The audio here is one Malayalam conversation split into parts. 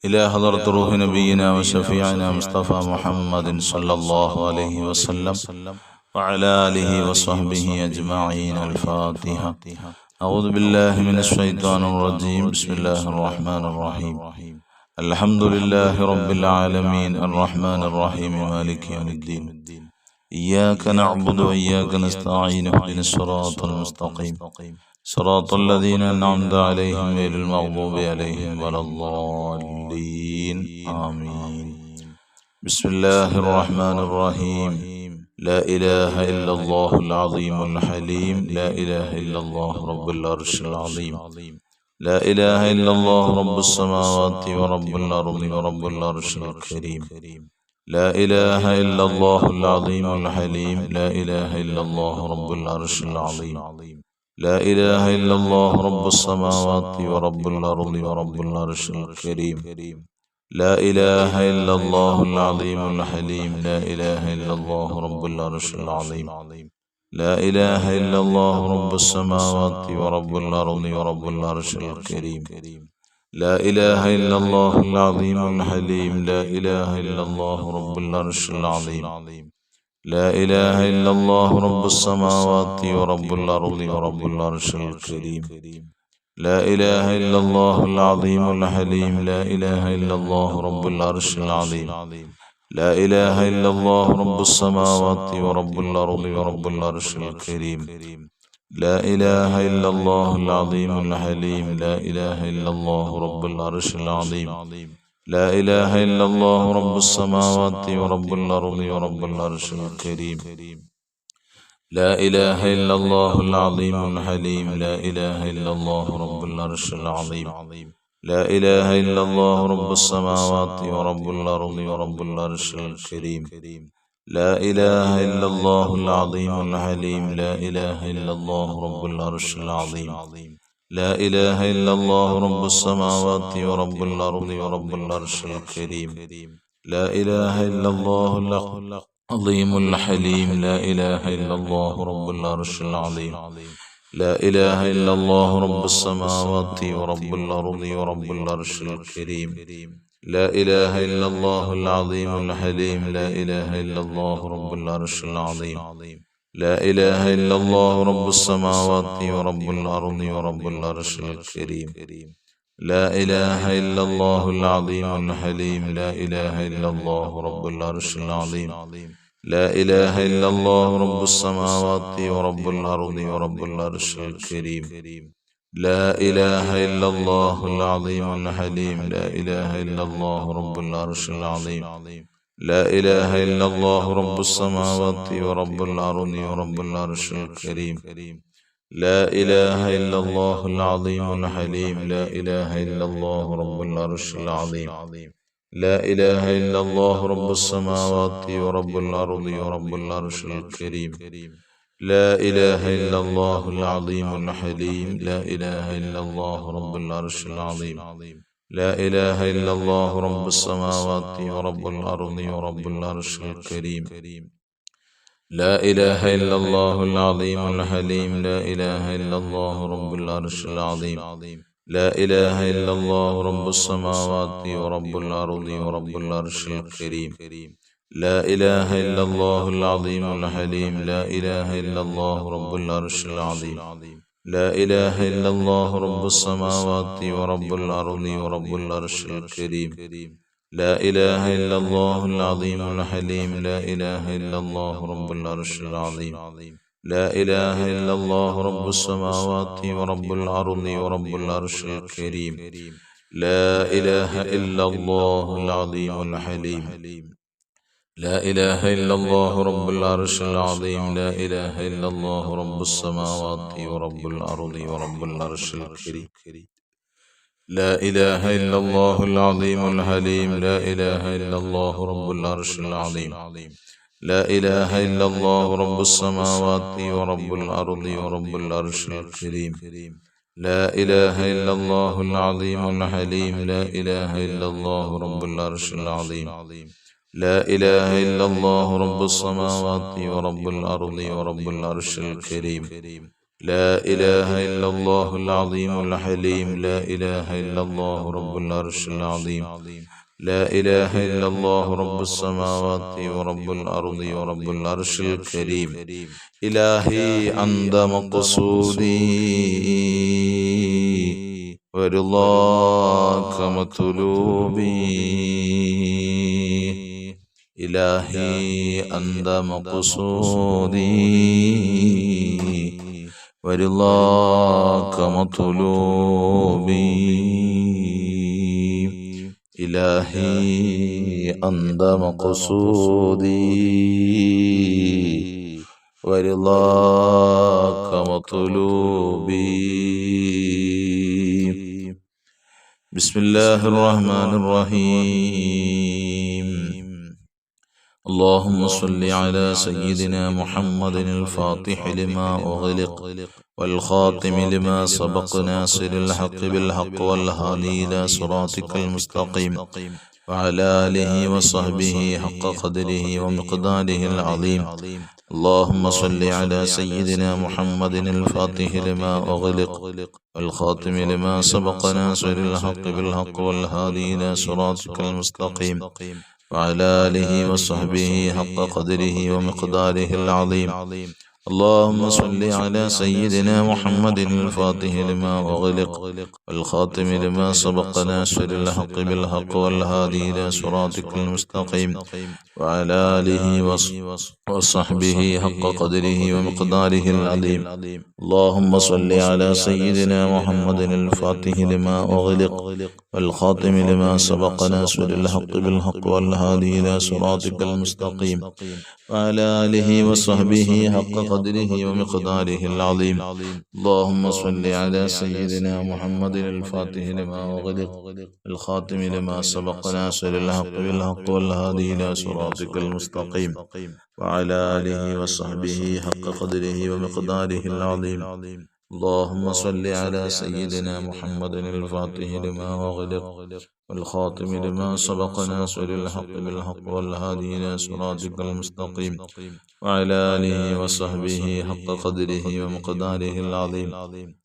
إلى حضرة روح نبينا وشفيعنا مصطفى محمد صلى الله عليه وسلم وعلى آله وصحبه أجمعين. الفاتحة. أعوذ بالله من الشيطان الرجيم. بسم الله الرحمن الرحيم. الحمد لله رب العالمين الرحمن الرحيم مالك يوم الدين. إياك نعبد وإياك نستعين اهدنا الصراط المستقيم صراط الذين أنعمت عليهم غير المغضوب عليهم ولا الضالين آمين. بسم الله الرحمن الرحيم. لا إله إلا الله العظيم الحليم. لا إله إلا الله رب العرش العظيم. لا إله إلا الله رب السماوات ورب الأرض ورب العرش الكريم. لا إله إلا الله العظيم الحليم. لا إله إلا الله رب العرش العظيم. لا إله إلا الله رب السماوات ورب الأرض ورب العرش الكريم. لا إله إلا الله العظيم الحليم. لا إله إلا الله رب العرش العظيم. لا إله إلا الله رب السماوات ورب الأرض ورب العرش الكريم. لا إله إلا الله العظيم الحليم. لا إله إلا الله رب العرش العظيم. لا إله إلا الله رب السماوات ورب الأرض ورب العرش الكريم. لا إله إلا الله العظيم الحليم. لا إله إلا الله رب العرش العظيم. لا إله إلا الله رب السماوات ورب الأرض ورب العرش الكريم. لا إله إلا الله العظيم الحليم. لا إله إلا الله رب العرش العظيم. لا إله إلا الله رب السماوات ورب الأرض ورب العرش الكريم. لا إله إلا الله العظيم الحليم. لا إله إلا الله رب العرش العظيم. لا إله إلا الله رب السماوات ورب الأرض ورب العرش الكريم. لا إله إلا الله العظيم الحليم. لا إله إلا الله رب العرش العظيم. لا إله إلا الله رب السماوات ورب الأرض ورب العرش الكريم. لا إله إلا الله العظيم الحليم. لا إله إلا الله رب العرش العظيم. لا إله إلا الله رب السماوات ورب الأرض ورب العرش الكريم. لا إله إلا الله العظيم الحليم. لا إله إلا الله رب العرش العظيم. لا إله إلا الله رب السماوات ورب الأرض ورب العرش الكريم. لا إله إلا الله العظيم الحليم. لا إله إلا الله رب العرش العظيم. لا إله إلا الله رب السماوات ورب الأرض ورب العرش الكريم. لا إله إلا الله العظيم الحليم. لا إله إلا الله رب العرش العظيم. لا إله إلا الله رب السماوات ورب الأرض ورب العرش الكريم. لا إله إلا الله العظيم الحليم. لا إله إلا الله رب العرش العظيم. لا إله إلا الله رب السماوات ورب الأرض ورب العرش الكريم. لا إله إلا الله العظيم الحليم. لا إله إلا الله رب العرش العظيم. لا إله إلا الله رب السماوات ورب الأرض ورب العرش الكريم. لا إله إلا الله العظيم الحليم. لا إله إلا الله رب العرش العظيم. لا إله إلا الله رب السماوات ورب الأرض ورب العرش الكريم. لا إله إلا الله العظيم الحليم. لا إله إلا الله رب العرش العظيم. لا إله إلا الله رب السماوات ورب الأرض ورب العرش الكريم. لا إله إلا الله العظيم الحليم. لا إله إلا الله رب العرش العظيم. لا إله إلا الله رب السماوات ورب الأرض ورب العرش الكريم. لا إله إلا الله العظيم الحليم. لا إله إلا الله رب العرش العظيم. لا إله إلا الله رب السماوات ورب الأرض ورب العرش الكريم. لا إله إلا الله العظيم الحليم. لا إله إلا الله رب العرش العظيم. لا إله إلا الله رب السماوات ورب الأرض ورب العرش الكريم. لا إله إلا الله العظيم الحليم. لا إله إلا الله رب العرش العظيم. لا إله إلا الله رب السماوات ورب الأرض ورب العرش الكريم. لا إله إلا الله العظيم الحليم. لا إله إلا الله رب العرش العظيم. لا إله إلا الله رب السماوات ورب الأرض ورب العرش الكريم. إلهي أنت مقصودي ورضاك مطلوبي. إلهي أنت مقصودي ورضاك مطلوبي. إلهي أنت مقصودي ورضاك مطلوبي. بسم الله الرحمن الرحيم. اللهم صل على سيدنا محمد الفاتح لما أغلق والخاتم لما سبق ناصر الحق بالحق والهادي إلى صراطك المستقيم وعلى آله وصحبه حق قدره ومقداره العظيم. اللهم صل على سيدنا محمد الفاتح لما أغلق والخاتم لما سبق ناصر الحق بالحق والهادي إلى صراطك المستقيم وعلى آله وصحبه حق قدره ومقداره العظيم. اللهم صل على سيدنا محمد الفاتح لما أغلق والخاتم لما سبق ناصر الحق بالحق والهادي إلى صراطك المستقيم وعلى آله وصحبه حق قدره ومقداره العظيم. اللهم صل على سيدنا محمد الفاتح لما أغلق والخاتم لما سبق ناصر الحق بالحق والهادي إلى صراطك المستقيم وعلى آله وصحبه حق قدره ومقداره العظيم. اللهم صل على سيدنا محمد الفاتح لما أغلق الخاتم لما سبق ناصر الحق بالحق والهادي إلى صراطك المستقيم وعلى آله وصحبه حق قدره ومقداره العظيم. اللهم صل على سيدنا محمد الفاتح لما أغلق والخاتم لما سبق ناصر الحق بالحق والهادي إلى صراطك المستقيم وعلى آله وصحبه حق قدره ومقداره العظيم.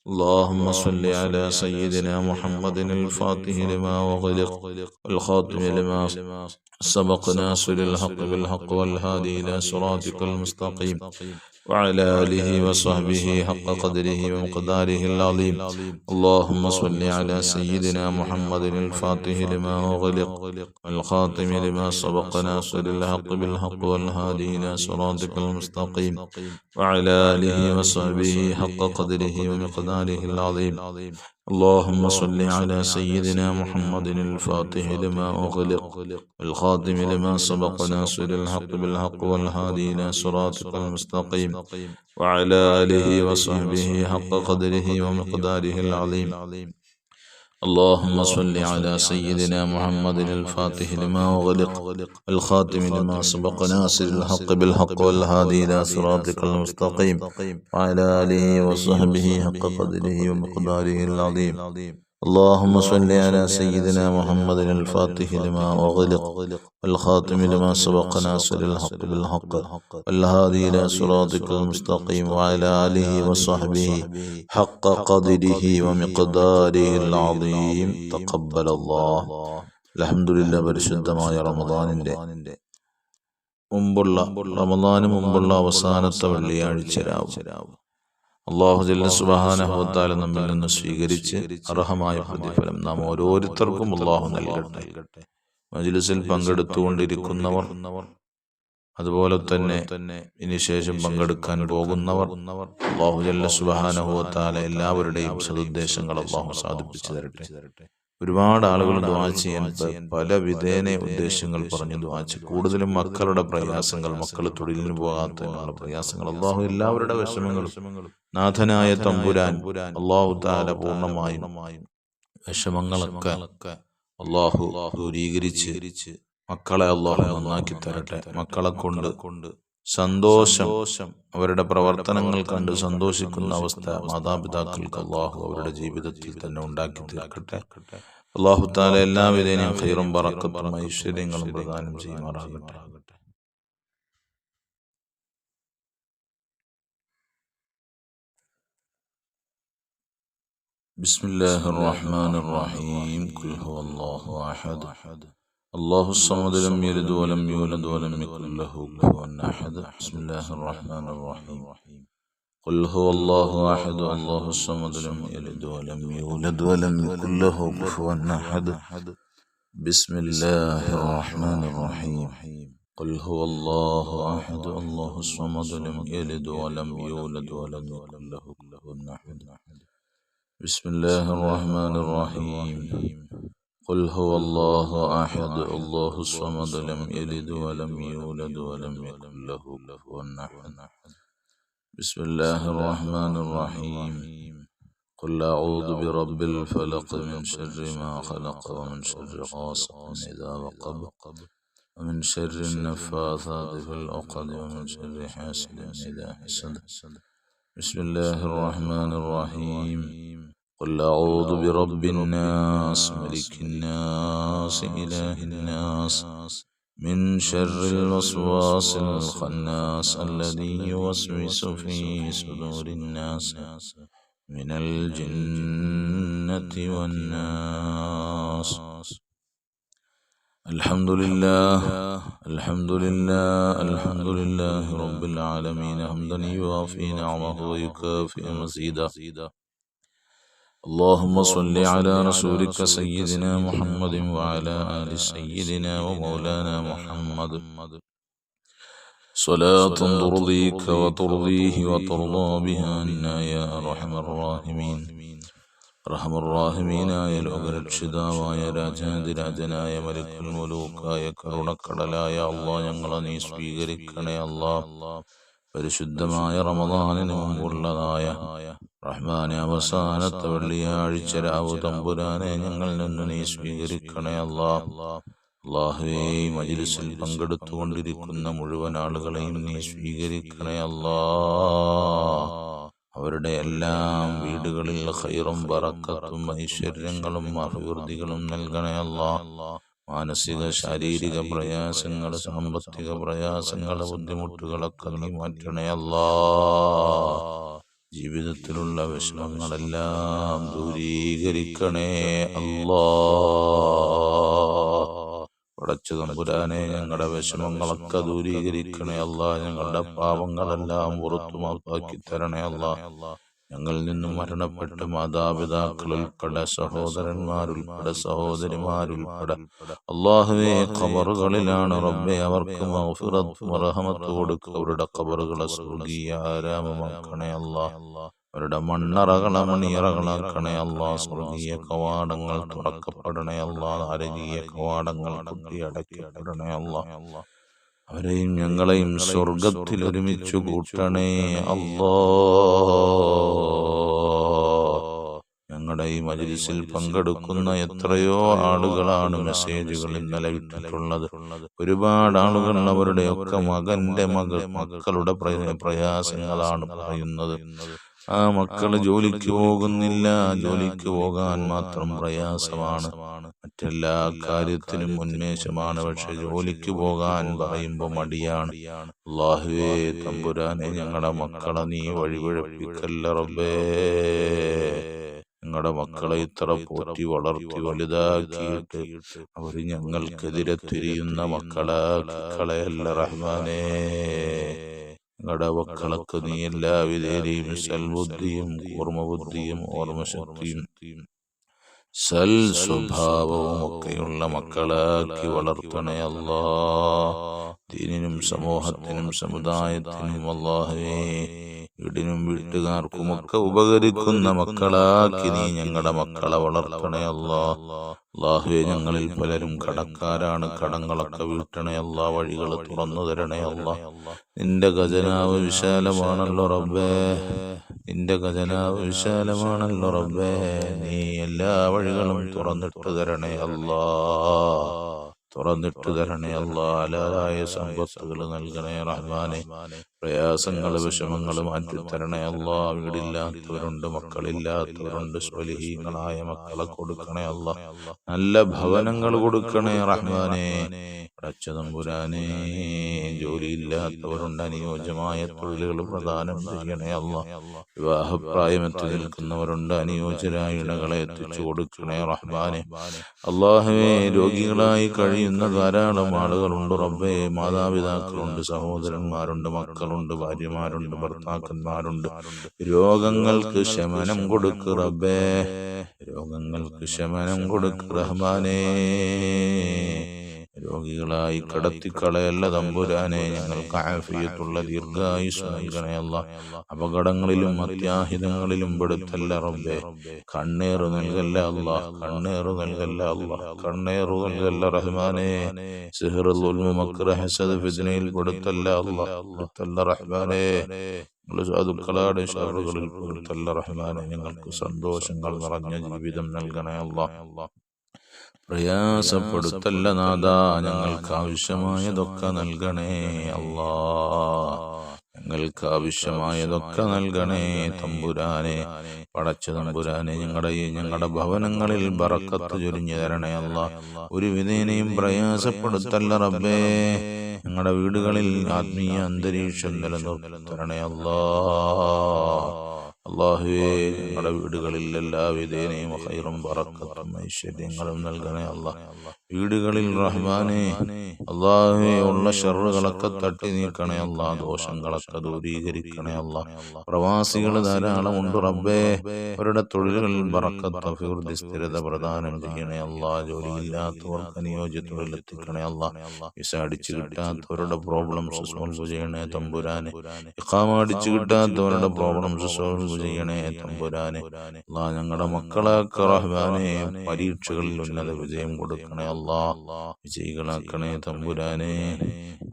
اللهم صل على سيدنا محمد الفاتح لما أغلق والخاتم لما سبق ناصر الحق بالحق والهادي إلى صراطك المستقيم وعلى آله وصحبه حق قدره ومقداره العظيم. اللهم صل على سيدنا محمد الفاتح لما أغلق والخاتم لما سبق ناصر الحق بالحق والهادي إلى صراطك المستقيم وعلى آله وصحبه حق قدره ومقداره العظيم. اللهم صل على سيدنا محمد الفاتح لما أغلق والخاتم لما سبق ناصر الحق بالحق والهادي إلى صراطك المستقيم وعلى آله وصحبه حق قدره ومقداره العظيم. اللهم صل على سيدنا محمد الفاتح لما أغلق الخاتم لما سبق ناصر الحق بالحق والهادي إلى صراطك المستقيم وعلى آله وصحبه حق قدره ومقداره العظيم. اللهم صل على سيدنا محمد الفاتح لما أغلق والخاتم لما سبق ناصر الحق بالحق والهادي إلى صراطك المستقيم وعلى آله وصحبه حق قدره ومقداره العظيم. تقبل الله. الحمد لله. പരിശുദ്ധമായ റമദാനിന്റെ റമദാന് മുമ്പുള്ള അവസാനത്തെ വെള്ളിയാഴ്ച രാവ് അല്ലാഹു ജല്ല സുബ്ഹാനഹു വ തആല നമ്മിൽ നിന്ന് സ്വീകരിച്ച് അർഹമായ പ്രതിഫലം നാം ഓരോരുത്തർക്കും അല്ലാഹു നൽകട്ടെ. മജ്ലിസിൽ പങ്കെടുത്തുകൊണ്ടിരിക്കുന്നവർ, അതുപോലെ തന്നെ ഇനി ശേഷം പങ്കെടുക്കാൻ പോകുന്നവർ, അല്ലാഹു ജല്ല സുബ്ഹാനഹു വ തആല എല്ലാവരുടെയും സദുദ്ദേശങ്ങൾ അല്ലാഹു സാധിപ്പിച്ചു തരട്ടെ. ഒരുപാട് ആളുകൾ ദുആ ചെയ്യാൻ പല വിധേന ഉദ്ദേശങ്ങൾ പറഞ്ഞു ദുആ ചെയ്യും. കൂടുതലും മക്കളുടെ പ്രയാസങ്ങൾ, മക്കൾ തൊഴിലിന് പോകാത്തതിനുള്ള പ്രയാസങ്ങൾ, അല്ലാഹു എല്ലാവരുടെ വിഷമങ്ങളും നാഥനായ തമ്പുരാൻ അല്ലാഹു തആല പൂർണ്ണമായും വിഷമങ്ങളൊക്കെ അല്ലാഹു ദൂരീകരിച്ച് മക്കളെ അല്ലാഹു നന്നാക്കി തരട്ടെ. മക്കളെ കൊണ്ട് സന്തോഷം, അവരുടെ പ്രവർത്തനങ്ങൾ കണ്ട് സന്തോഷിക്കുന്ന അവസ്ഥ മാതാപിതാക്കൾക്ക് അല്ലാഹു അവരുടെ ജീവിതത്തിൽ തന്നെ ഉണ്ടാക്കി തീർക്കട്ടെ. അല്ലാഹു തആല എല്ലാവിധേനയും ഖൈറും ബറക്കത്തും ഐശ്വര്യങ്ങളും പ്രദാനം ചെയ്യുമാറാകട്ടെ. بسم الله الرحمن الرحيم قل هو الله أحد الله الصمد لم يلد ولم يولد ولم يكن له كفوا أحد بسم الله الرحمن الرحيم قل هو الله أحد الله الصمد لم يلد ولم يولد ولم يكن له كفوا أحد بسم الله الرحمن الرحيم قل هو الله أحد الله الصمد لم يلد ولم يولد ولم يكن له كفوا أحد بسم الله الرحمن الرحيم قل هو الله أحد الله الصمد لم يلد ولم يولد ولم يكن له كفوا أحد بسم الله الرحمن الرحيم قل أعوذ برب الفلق من شر ما خلق ومن شر غاسق إذا وقب ومن شر النفاثات في العقد ومن شر حاسد إذا حسد بسم الله الرحمن الرحيم قل أعوذ برب الناس ملك الناس إله الناس من شر الوسواس الخناس الذي يوسوس في صدور الناس من الجنة والناس الحمد لله الحمد لله الحمد لله رب العالمين حمدا يوافي نعمه ويكافئ مزيدا اللهم صل على رسولك سيدنا محمد وعلى آل سيدنا ومولانا محمد صلاة ترضيك وترضيه وترضى بها عنا يا أرحم الراحمين رحم الراحمين يا ലോകരക്ഷിതാവായ രാജാതിരാജനായ മലിക്കുൽ മുലൂക്കായ കരുണക്കടലായ അല്ലാഹ് ഞങ്ങളെ നീ സ്വീകരിക്കണേ അല്ലാഹ്. പരിശുദ്ധമായ റമദാനിന് മുമ്പുള്ളതായ റഹ്മാനെ അവസാനത്തെ വെള്ളിയാഴ്ച രാവ് തമ്പുരാനെ ഞങ്ങളിൽ നിന്ന് നീ സ്വീകരിക്കണേ അല്ലാഹ്. അല്ലാഹുവേ, മജ്ലിസിൽ പങ്കെടുത്തുകൊണ്ടിരിക്കുന്ന മുഴുവൻ ആളുകളെയും നീ സ്വീകരിക്കണേ അല്ലാഹ്. അവരുടെ എല്ലാം വീടുകളിൽ ഖൈറും ബറക്കത്തും ഐശ്വര്യങ്ങളും അഭിവൃദ്ധികളും നൽകണേ അല്ലാഹ്. മാനസിക ശാരീരിക പ്രയാസങ്ങൾ, സാമ്പത്തിക പ്രയാസങ്ങൾ, ബുദ്ധിമുട്ടുകളൊക്കെ നീ മാറ്റണേ അല്ലാഹ്. ജീവിതത്തിലുള്ള വിഷമങ്ങളെല്ലാം ദൂരീകരിക്കണേ അല്ലാഹ്. പടച്ച തമ്പുരാനെ, ഞങ്ങളുടെ വിഷമങ്ങളൊക്കെ ദൂരീകരിക്കണേ അല്ലാഹ്. ഞങ്ങളുടെ പാപങ്ങളെല്ലാം പുറത്തു മാപ്പാക്കി തരണേ അല്ലാഹ്. ഞങ്ങളിൽ നിന്നും മരണപ്പെട്ട് മാതാപിതാക്കൾ ഉൾപ്പെടെ, സഹോദരന്മാരുൾപ്പെടെ, സഹോദരിമാരുൾപ്പെടെ അല്ലാഹുവേ ഖബറുകളിലാണ് റബ്ബേ. അവർക്ക് മഗ്ഫിറത്ത് റഹ്മത്ത് കൊടുക്കുക. അവരുടെ ഖബറുകളെ സ്വർഗീയ ആരാമമാക്കണേ അല്ലാഹ്. അവരുടെ മണ്ണറകളെ മണിയറകളാക്കണേ അല്ലാഹ്. സ്വർഗീയ കവാടങ്ങൾ തുറക്കപ്പെടണേ അല്ലാഹ്. നരകീയ കവാടങ്ങൾ കുത്തിയടക്കപ്പെടണേ അല്ലാഹ്. അവരെയും ഞങ്ങളെയും സ്വർഗത്തിൽ ഒരുമിച്ച് കൂട്ടണേ അല്ലാഹ്. ഞങ്ങളുടെ ഈ മജ്ലിസിൽ പങ്കെടുക്കുന്ന എത്രയോ ആളുകളാണ് മെസ്സേജുകൾ ഇന്നലെ ഇട്ടിട്ടുള്ളത്. ഒരുപാട് ആളുകൾ അവരുടെയൊക്കെ മക്കളുടെ പ്രയാസങ്ങളാണ് പറയുന്നത്. ആ മക്കള് ജോലിക്ക് പോകുന്നില്ല, ജോലിക്ക് പോകാൻ മാത്രം പ്രയാസമാണ്, മറ്റെല്ലാ കാര്യത്തിനും ഉന്മേഷമാണ്, പക്ഷെ ജോലിക്ക് പോകാൻ പറയുമ്പോ മടിയാണ്. അല്ലാഹുവേ തമ്പുരാനെ, ഞങ്ങളുടെ മക്കളെ നീ വഴിപിഴപ്പിക്കല്ല റബ്ബേ. ഞങ്ങളുടെ മക്കളെ ഇത്ര പോറ്റി വളർത്തി വലുതാക്കിയിട്ട് അവര് ഞങ്ങൾക്കെതിരെ തിരിയുന്ന മക്കളാക്കി കളയല്ല റഹ്മാനേ. ഞങ്ങളുടെ മക്കളൊക്കെ നീ എല്ലാവിധേനയും സൽബുദ്ധിയും ഓർമ്മബുദ്ധിയും ഓർമ്മശക്തിയും സൽ സ്വഭാവവും ഒക്കെയുള്ള മക്കളാക്കി വളർത്തണേ അല്ലാഹ്. ദീനിനും സമൂഹത്തിനും സമുദായത്തിനും അല്ലാഹുവേ വീടിനും വീട്ടുകാർക്കുമൊക്കെ ഉപകരിക്കുന്ന മക്കളാക്കി നീ ഞങ്ങളുടെ മക്കളെ വളർത്തണേ അല്ലാഹ്. അല്ലാഹുവേ, ഞങ്ങളിൽ പലരും കടക്കാരാണ്. കടങ്ങളൊക്കെ വീട്ടണേ അല്ലാഹ്. വഴികൾ തുറന്നു തരണേ അല്ലാഹ്. നിന്റെ ഖജനാവ് വിശാലമാണല്ലോ റബ്ബേ. നിന്റെ ഖജനാവ് വിശാലമാണല്ലോ റബ്ബേ. നീ എല്ലാ വഴികളും തുറന്നിട്ട് തരണേ അല്ലാഹ്. തുറന്നിട്ട് തരണേ അല്ലാഹ്. ഹലാലായ സമ്പത്തുകൾ നൽകണേ റഹ്മാനെ. പ്രയാസങ്ങൾ വിഷമങ്ങൾ മാറ്റിത്തരണേ അല്ലാഹ്. വീടില്ലാത്തവരുണ്ട്, മക്കളില്ലാത്തവരുണ്ട്, സ്വലിഹീങ്ങളായ മക്കളെ കൊടുക്കണേ അല്ലാഹ്. നല്ല ഭവനങ്ങൾ കൊടുക്കണേ റഹ്മാനെ. പടച്ച തമ്പുരാനെ, ജോലിയില്ലാത്തവരുണ്ട്, അനുയോജ്യമായ തൊഴിലുകൾ പ്രദാനം ചെയ്യണേ അല്ലാ. വിവാഹപ്രായമെത്തി നിൽക്കുന്നവരുണ്ട്, അനുയോജ്യരായ ഇണകളെ എത്തിച്ചു കൊടുക്കണേ റഹ്മാനെ. അല്ലാഹുവേ, രോഗികളായി കഴിയുന്ന ധാരാളം ആളുകളുണ്ട് റബ്ബേ. മാതാപിതാക്കളുണ്ട്, സഹോദരന്മാരുണ്ട്, മക്കളുണ്ട്, ഭാര്യമാരുണ്ട്, ഭർത്താക്കന്മാരുണ്ട്. രോഗങ്ങൾക്ക് ശമനം കൊടുക്ക് റബ്ബേ, രോഗങ്ങൾക്ക് ശമനം കൊടുക്ക് റഹ്മാനേ. രോഗികളായി കടത്തിക്കളയല്ല തമ്പുരാനെ, ഞങ്ങൾക്ക് ആഫിയത്തുള്ള ദീർഘായുസ്സ് നൽകണേ അല്ലാ. അപകടങ്ങളിലും അത്യാഹിതങ്ങളിലും പെടുത്തല്ല റബ്ബേ. കണ്ണേറ് നൽകല്ല അല്ലാ, കണ്ണേറ് നൽകല്ല അല്ലാ, കണ്ണേറ് നൽകല്ല റഹ്മാനേ. സിഹ്ർ, ദുൽമ്, മക്ർ, ഹസദ്, ഫിത്നയിൽ പെടുത്തല്ല അല്ലാ, പെടുത്തല്ല റഹ്മാനേ. സാധുക്കളാടെ ഷറുകളിൽ പെടുത്തല്ല റഹ്മാനെ. ഞങ്ങൾക്ക് സന്തോഷങ്ങൾ നിറഞ്ഞ ജീവിതം നൽകണേ അല്ലാ. പ്രയാസപ്പെടുത്തല്ല നാഥാ, ഞങ്ങൾക്ക് ആവശ്യമായതൊക്കെ നൽകണേ അല്ലാ. ഞങ്ങൾക്ക് ആവശ്യമായതൊക്കെ നൽകണേ തമ്പുരാനെ. പടച്ച തമ്പുരാനെ, ഞങ്ങളുടെ ഭവനങ്ങളിൽ ബറക്കത്ത് ചൊരിഞ്ഞു തരണേ അല്ലാ. ഒരു വിധേനയും പ്രയാസപ്പെടുത്തല്ല റബ്ബേ. ഞങ്ങളുടെ വീടുകളിൽ ആത്മീയ അന്തരീക്ഷം നിലനിർത്തരണേ അല്ലാ. അല്ലാഹുവേ, ഞങ്ങളുടെ വീടുകളിൽ എല്ലാ വിധേനയും ഖൈറും ബറക്കത്തും ഐശ്വര്യങ്ങളും നൽകണേ അല്ലാ. വീടുകളിൽ റഹ്മാനെ അല്ലാഹുവേ, ഉള്ള ഷർറുകളൊക്കെ തട്ടി നീക്കണേ അല്ലാ, ദോഷങ്ങളൊക്കെ ദൂരീകരിക്കണേ അല്ലാ. പ്രവാസികൾ ധാരാളം ഉണ്ട് റബ്ബേ, അവരുടെ തൊഴിലുകളിൽ ബറക്കത്ത്, അഭിവൃദ്ധി, സ്ഥിരത പ്രദാനം ചെയ്യണേ അല്ലാ. ജോലിയില്ലാത്തവർക്ക് അനുയോജ്യ തൊഴിലെത്തിക്കണേ അല്ലാ. വിസ അടിച്ചു കിട്ടാത്തവരുടെ പ്രോബ്ലംസ് സോൾവ് ചെയ്യണേ തമ്പുരാനെ. ഇഖാമ അടിച്ചു കിട്ടാത്തവരുടെ പ്രോബ്ലംസ് സോൾവ് ചെയ്യണേ തമ്പുരാനെ. അല്ലാ, ഞങ്ങളുടെ മക്കളൊക്കെ റഹ്മാനെ പരീക്ഷകളിൽ ഉന്നത വിജയം കൊടുക്കണേ അല്ലാ, വിജയികളാക്കണേ തമ്പുരാനെ.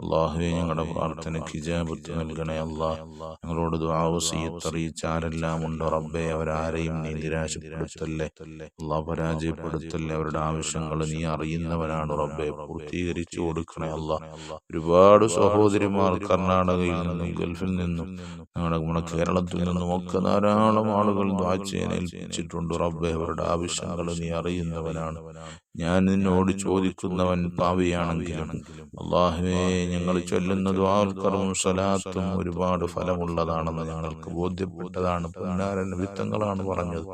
അല്ലാഹുവേ, ഞങ്ങളുടെ പ്രാർത്ഥനയ്ക്ക് ഇജാബത്ത് നൽകണേ അല്ലാ. ഞങ്ങളോട് ദുആ വസിയത്ത് അറിയിച്ച ആരെല്ലാം ഉണ്ട് റബ്ബേ, അവരാരെയും നീ നിരാശപ്പെടുത്തല്ലേ അല്ലാ, പരാജയപ്പെടുത്തല്ലേ. അവരുടെ ആവശ്യങ്ങൾ നീ അറിയുന്നവനാണ് റബ്ബേ, പൂർത്തീകരിച്ചു കൊടുക്കണേ അല്ലാ. ഒരുപാട് സഹോദരിമാർ കർണാടകയിൽ നിന്നും ഗൾഫിൽ നിന്നും നമ്മുടെ കേരളത്തിൽ നിന്നും ഒക്കെ ധാരാളം ആളുകൾ ദുആ ചെയ്യാൻ ഏൽപ്പിച്ചിട്ടുണ്ട് റബ്ബേ. അവരുടെ ആവശ്യങ്ങൾ നീ അറിയുന്നവനാണ്. ഞാൻ നിന്നോട് ചോദിക്കുന്നവൻ പാവിയാണെങ്കിലും അല്ലാഹുവേ, ഞങ്ങൾ ചൊല്ലുന്ന ദുആഉൽ സ്വലാത്തും ഒരുപാട് ഫലമുള്ളതാണെന്ന് ഞങ്ങൾക്ക് ബോധ്യപ്പെട്ടതാണ്. പൊന്നാരൻ വിത്തങ്ങളാണ് പറഞ്ഞത്.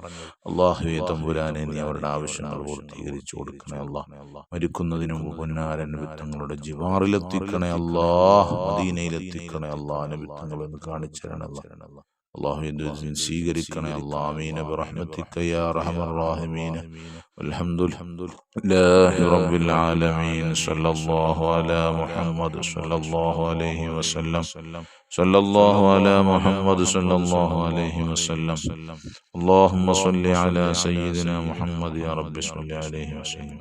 അല്ലാഹുവേ തമ്പുരാനെ, നീ അവരുടെ ആവശ്യങ്ങൾ പൂർത്തീകരിച്ചു കൊടുക്കണേ അല്ലാ. മരിക്കുന്നതിന് മുമ്പ് പൊന്നാരൻ വിത്തങ്ങളുടെ ജിവാറിലെത്തിക്കണേ അല്ലാ, മദീനയിലെത്തിക്കണേ അല്ലാ. വിത്തങ്ങളൊന്ന് കാണിച്ചു തരണേ അല്ലാ. അല്ലാഹു സ്വീകരിക്കണേ അല്ലാ. ആമീൻ ബിറഹ്മതിക യാ അർഹമർ റഹീമീൻ. അൽഹംദുലില്ലാഹി റബ്ബിൽ ആലമീൻ. സ്വല്ലല്ലാഹു അലാ മുഹമ്മദ് സ്വല്ലല്ലാഹു അലൈഹി വസല്ലം. സ്വല്ലല്ലാഹു അലാ മുഹമ്മദ് സ്വല്ലല്ലാഹു അലൈഹി വസല്ലം. അല്ലാഹുമ്മ സ്വല്ലി അലാ സയ്യിദിനാ മുഹമ്മദ് യാ റബ്ബി സ്വല്ലി അലൈഹി വസല്ലം.